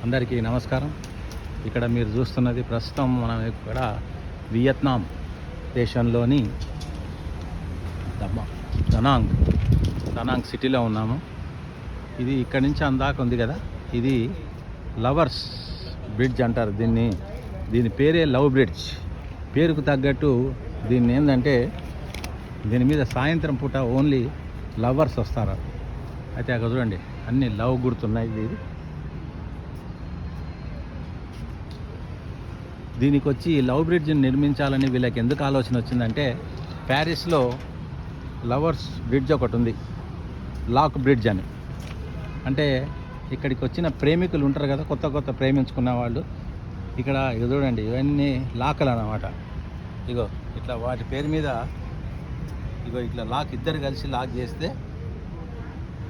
అందరికీ నమస్కారం. ఇక్కడ మీరు చూస్తున్నది ప్రస్తుతం మనం ఇక్కడ వియత్నాం దేశంలోని దనాంగ్ సిటీలో ఉన్నాము. ఇది ఇక్కడి నుంచి అందాక ఉంది కదా, ఇది లవర్స్ బ్రిడ్జ్ అంటారు దీని పేరే లవ్ బ్రిడ్జ్. పేరుకు తగ్గట్టు దీన్ని ఏంటంటే దీని మీద సాయంత్రం పూట ఓన్లీ లవర్స్ వస్తారు. అయితే అక్కడ చూడండి అన్ని లవ్ గుర్తున్నాయి. దీనికి వచ్చి లవ్ బ్రిడ్జ్ని నిర్మించాలని వీళ్ళకి ఎందుకు ఆలోచన వచ్చిందంటే, ప్యారిస్లో లవర్స్ బ్రిడ్జ్ ఒకటి ఉంది, లాక్ బ్రిడ్జ్ అని. అంటే ఇక్కడికి వచ్చిన ప్రేమికులు ఉంటారు కదా, కొత్త ప్రేమించుకున్న వాళ్ళు, ఇక్కడ చూడండి ఇవన్నీ లాకలు అన్నమాట. ఇగో ఇట్లా వాటి పేరు మీద ఇట్లా లాక్, ఇద్దరు కలిసి లాక్ చేస్తే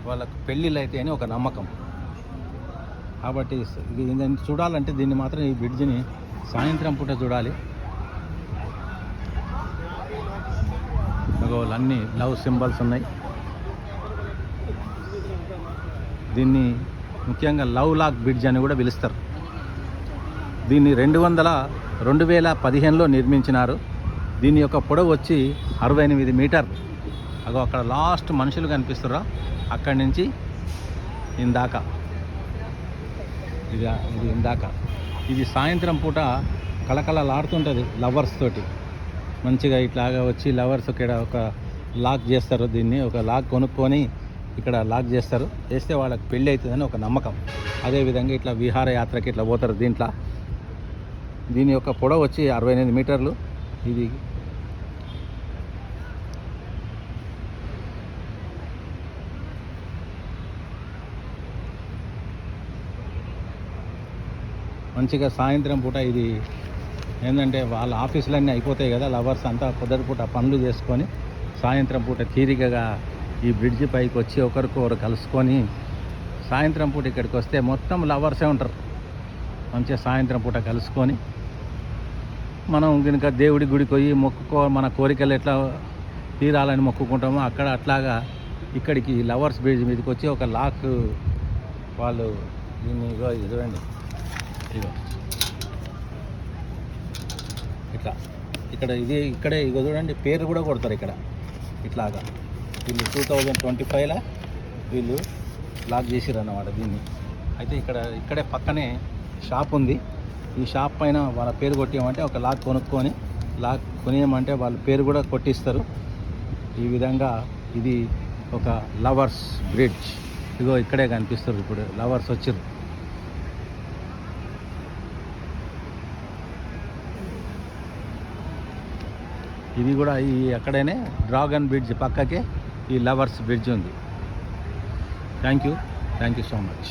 వాళ్ళకు పెళ్ళిళ్ళు అయితే అని ఒక నమ్మకం. కాబట్టి ఇది చూడాలంటే దీన్ని మాత్రం, ఈ బ్రిడ్జ్ని సాయంత్రం పూట చూడాలి. అన్నీ లవ్ సింబల్స్ ఉన్నాయి. దీన్ని ముఖ్యంగా లవ్ లాక్ బ్రిడ్జ్ అని కూడా పిలుస్తారు. దీన్ని 2015లో నిర్మించినారు. దీని యొక్క పొడవు వచ్చి 68 మీటర్లు. అక్కడ లాస్ట్ మనుషులు కనిపిస్తారా, అక్కడి నుంచి ఇందాక ఇది సాయంత్రం పూట కళకళలాడుతుంటుంది లవర్స్ తోటి. మంచిగా ఇట్లాగా వచ్చి లవర్స్ ఇక్కడ ఒక లాక్ చేస్తారు. దీన్ని ఒక లాక్ కొనుక్కొని ఇక్కడ లాక్ చేస్తారు. చేస్తే వాళ్ళకి పెళ్ళి అవుతుందని ఒక నమ్మకం. అదేవిధంగా ఇట్లా విహారయాత్రకి ఇట్లా పోతారు. దీని యొక్క పొడవు వచ్చి 68 మీటర్లు. మంచిగా సాయంత్రం పూట ఇది ఏంటంటే వాళ్ళ ఆఫీసులన్నీ అయిపోతాయి కదా, లవర్స్ అంతా పొద్దుటి పూట పనులు చేసుకొని సాయంత్రం పూట తీరికగా ఈ బ్రిడ్జి పైకి వచ్చి ఒకరికొకరు కలుసుకొని సాయంత్రం పూట ఇక్కడికి వస్తే మొత్తం లవర్సే ఉంటారు. మంచిగా సాయంత్రం పూట కలుసుకొని మనం కనుక దేవుడి గుడికి పోయి మన కోరికలు ఎట్లా తీరాలని మొక్కుకుంటామో అక్కడ అట్లాగా ఇక్కడికి లవర్స్ బ్రిడ్జ్ మీదకి వచ్చి ఒక లాక్ వాళ్ళు దీన్ని చూడండి ఇట్లా ఇక్కడే చూడండి పేరు కూడా కొడతారు ఇక్కడ. ఇట్లాగా వీళ్ళు 2025లో వీళ్ళు లాక్ చేసిర్రు అన్నమాట దీన్ని. అయితే ఇక్కడే పక్కనే షాప్ ఉంది. ఈ షాప్ పైన వాళ్ళ పేరు కొట్టేయమంటే ఒక లాక్ కొనుక్కొని లాక్ కొనియమంటే వాళ్ళ పేరు కూడా కొట్టిస్తారు. ఈ విధంగా ఇది ఒక లవర్స్ బ్రిడ్జ్. ఇక్కడే కనిపిస్తారు. ఇప్పుడు లవర్స్ వచ్చిర్రు. ఇది కూడా అక్కడనే డ్రాగన్ బ్రిడ్జ్ పక్కకే ఈ లవర్స్ బ్రిడ్జ్ ఉంది. Thank you so much.